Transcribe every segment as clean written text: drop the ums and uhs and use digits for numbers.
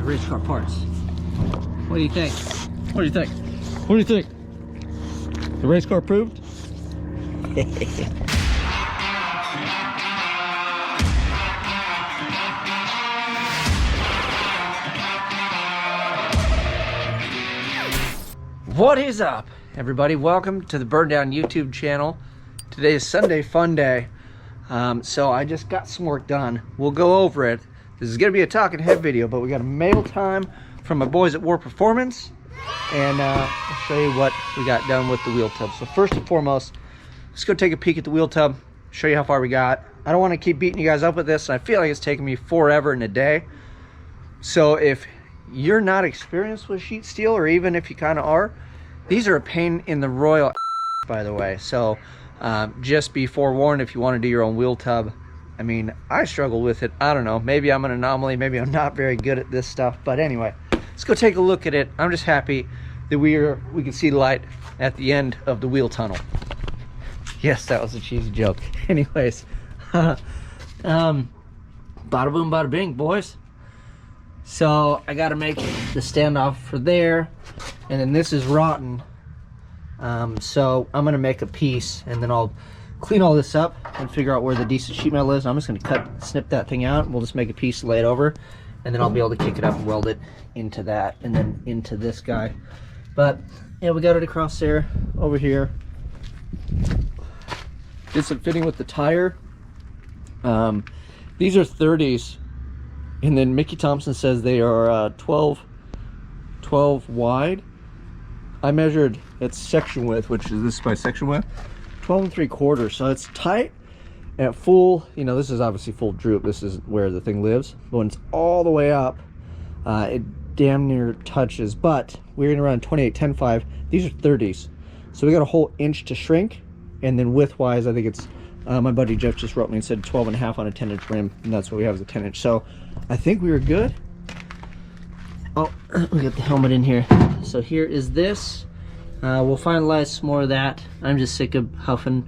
the race car parts. What do you think? What do you think? What do you think? The race car approved? What is up, everybody? Welcome to the Burndown YouTube channel. Today is Sunday Fun Day. So I just got some work done. We'll go over it. This is gonna be a talking head video, but we got a mail time from my boys at War Performance, and I'll show you what we got done with the wheel tub. So first and foremost, let's go take a peek at the wheel tub, show you how far we got. I don't want to keep beating you guys up with this, and I feel like it's taking me forever in a day. So if you're not experienced with sheet steel, or even if you kind of are, these are a pain in the royal by the way. So just be forewarned if you want to do your own wheel tub. I mean, I struggle with it. I don't know, maybe I'm an anomaly, maybe I'm not very good at this stuff, but anyway, let's go take a look at it. I'm just happy that we can see light at the end of the wheel tunnel. Yes, that was a cheesy joke. Anyways, bada boom bada bing, boys. So I got to make the standoff for there, and then this is rotten. So I'm gonna make a piece, and then I'll clean all this up and figure out where the decent sheet metal is. I'm just gonna snip that thing out, and we'll just make a piece, lay it over, and then I'll be able to kick it up and weld it into that, and then into this guy. But yeah, we got it across there, over here. Did some fitting with the tire. These are 30s, and then Mickey Thompson says they are 12 wide. I measured its section width, which is this by section width, 12 3/4. So it's tight at full, you know, this is obviously full droop. This is where the thing lives. But when it's all the way up, it damn near touches. But we're gonna run 28 10.5. These are 30s. So we got a whole inch to shrink. And then width wise, I think it's, my buddy Jeff just wrote me and said 12.5 on a 10-inch rim. And that's what we have as a 10-inch. So I think we were good. Oh, we got the helmet in here. So here is this. We'll finalize some more of that. I'm just sick of huffing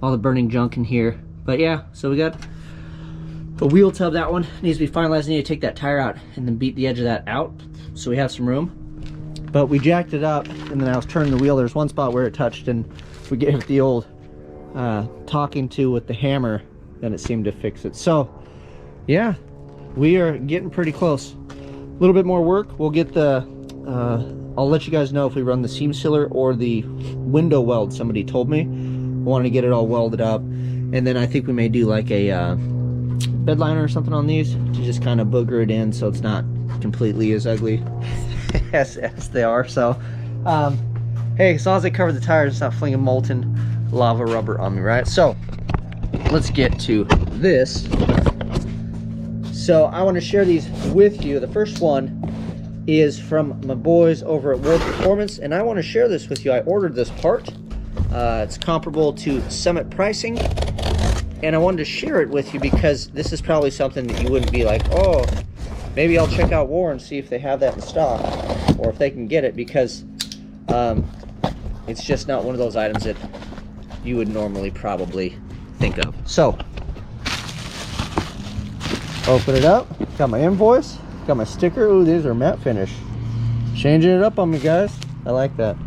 all the burning junk in here. But yeah, so we got a wheel tub. That one needs to be finalized. I need to take that tire out and then beat the edge of that out so we have some room. But we jacked it up, and then I was turning the wheel. There's one spot where it touched, and we gave it the old talking to with the hammer, then it seemed to fix it. So yeah, we are getting pretty close. A little bit more work. We'll get the I'll let you guys know if we run the seam sealer or the window weld. Somebody told me wanted to get it all welded up, and then I think we may do like a bed liner or something on these to just kind of booger it in so it's not completely as ugly as they are. So hey, as long as I cover the tires, it's not flinging molten lava rubber on me, right? So let's get to this. So I want to share these with you. The first one is from my boys over at War Performance, and I want to share this with you. I ordered this part. It's comparable to Summit pricing, and I wanted to share it with you because this is probably something that you wouldn't be like, oh, maybe I'll check out War and see if they have that in stock or if they can get it, because it's just not one of those items that you would normally probably think of. So open it up, got my invoice, got my sticker. Ooh, these are matte finish. Changing it up on me, guys. I like that.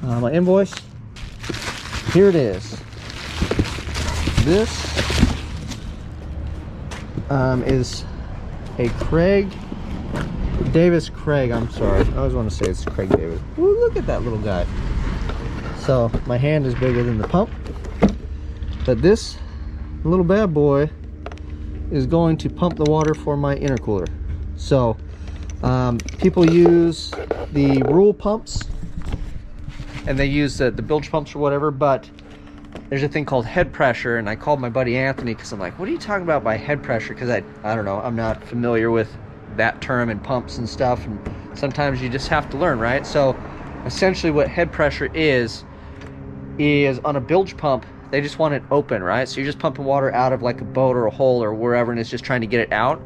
My invoice. Here it is. This is a Davis Craig. I'm sorry. I always want to say it's Craig Davis. Ooh, look at that little guy. So my hand is bigger than the pump. But this little bad boy is going to pump the water for my intercooler. So people use the rule pumps, and they use the bilge pumps or whatever, but there's a thing called head pressure, and I called my buddy Anthony because I'm like, what are you talking about by head pressure? Because I don't know, I'm not familiar with that term and pumps and stuff, and sometimes you just have to learn, right? So essentially what head pressure is on a bilge pump, they just want it open, right? So you're just pumping water out of like a boat or a hole or wherever, and it's just trying to get it out.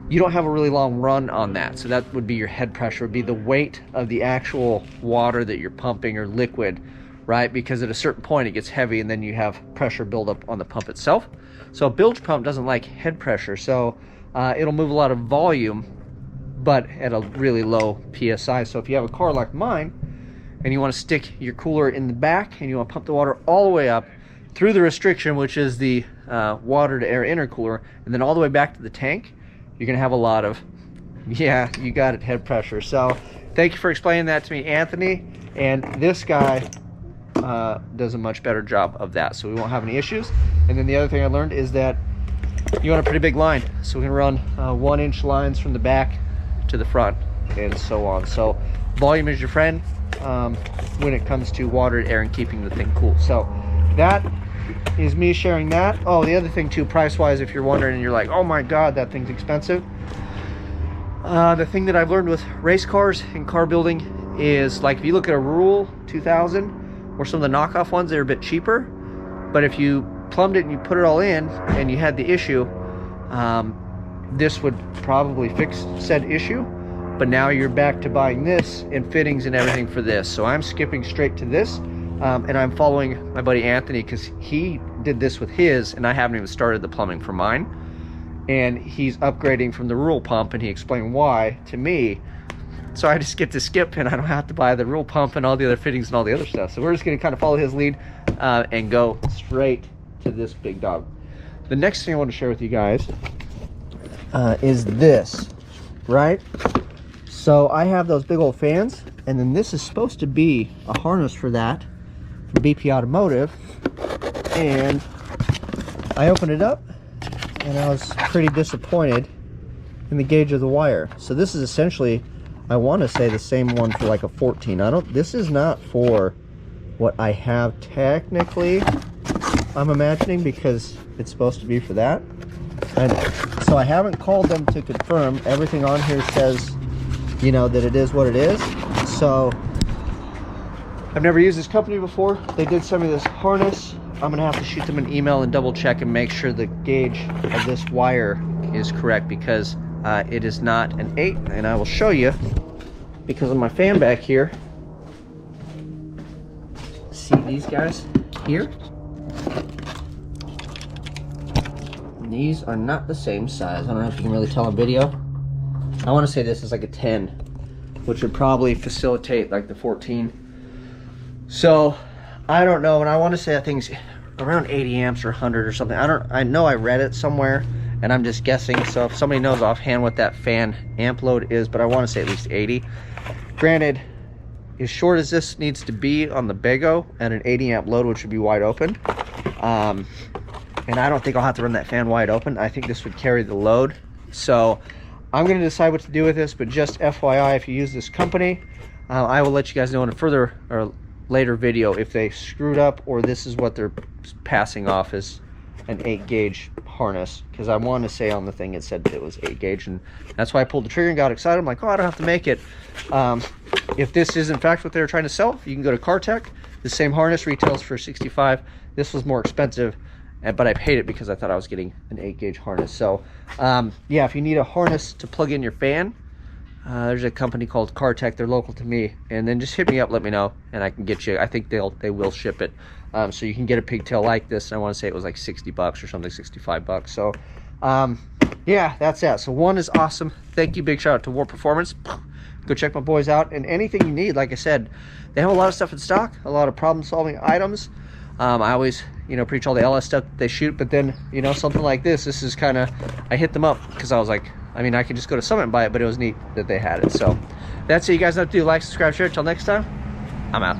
You don't have a really long run on that, so that would be your head pressure. Would be the weight of the actual water that you're pumping, or liquid, right? Because at a certain point it gets heavy, and then you have pressure buildup on the pump itself. So a bilge pump doesn't like head pressure, so it'll move a lot of volume but at a really low PSI. So if you have a car like mine and you want to stick your cooler in the back and you want to pump the water all the way up through the restriction, which is the water to air intercooler, and then all the way back to the tank, you're gonna have a lot of, yeah, you got it, head pressure. So thank you for explaining that to me, Anthony. And this guy does a much better job of that, so we won't have any issues. And then the other thing I learned is that you want a pretty big line, so we can run 1-inch lines from the back to the front and so on. So volume is your friend when it comes to water, air, and keeping the thing cool. So that is me sharing that. Oh, the other thing too, price wise, if you're wondering and you're like, oh my god, that thing's expensive, the thing that I've learned with race cars and car building is, like, if you look at a Rule 2000 or some of the knockoff ones, they're a bit cheaper, but if you plumbed it and you put it all in and you had the issue, this would probably fix said issue. But now you're back to buying this and fittings and everything for this. So I'm skipping straight to this, and I'm following my buddy Anthony because he did this with his, and I haven't even started the plumbing for mine. And he's upgrading from the Rule pump, and he explained why to me. So I just get to skip, and I don't have to buy the Rule pump and all the other fittings and all the other stuff. So we're just going to kind of follow his lead and go straight to this big dog. The next thing I want to share with you guys is this, right? So I have those big old fans, and then this is supposed to be a harness for that from BP Automotive, and I opened it up and I was pretty disappointed in the gauge of the wire. So this is essentially, I want to say, the same one for like a 14. This is not for what I have technically, I'm imagining, because it's supposed to be for that. And so I haven't called them to confirm. Everything on here says, you know, that it is what it is. So I've never used this company before. They did send me this harness. I'm gonna have to shoot them an email and double check and make sure the gauge of this wire is correct, because it is not an 8, and I will show you because of my fan back here. See these guys here? These are not the same size. I don't know if you can really tell on video. I want to say this is like a 10, which would probably facilitate like the 14. So I don't know, and I want to say I think it's around 80 amps or 100 or something. I know I read it somewhere, and I'm just guessing. So if somebody knows offhand what that fan amp load is, but I want to say at least 80. Granted, as short as this needs to be on the Bego at an 80 amp load, which would be wide open, and I don't think I'll have to run that fan wide open. I think this would carry the load. So I'm going to decide what to do with this, but just FYI, if you use this company, I will let you guys know in a further or later video if they screwed up, or this is what they're passing off as an 8 gauge harness, because I want to say on the thing it said it was 8 gauge, and that's why I pulled the trigger and got excited. I'm like, oh, I don't have to make it. If this is in fact what they were trying to sell, you can go to CarTech. The same harness retails for $65. This was more expensive, but I paid it because I thought I was getting an 8 gauge harness. So yeah, if you need a harness to plug in your fan, there's a company called CarTech. They're local to me, and then just hit me up, let me know, and I can get you. I think they will ship it, so you can get a pigtail like this. And I want to say it was like $60 or something, $65. So yeah, that's that. So one is awesome. Thank you. Big shout out to War Performance. Go check my boys out, and anything you need, like I said, they have a lot of stuff in stock, a lot of problem solving items. I always, you know, preach all the LS stuff that they shoot, but then, you know, something like this is kind of, I hit them up because I was like, I mean, I could just go to Summit and buy it, but it was neat that they had it. So that's it. You guys know what to do. Like, subscribe, share. Till next time, I'm out.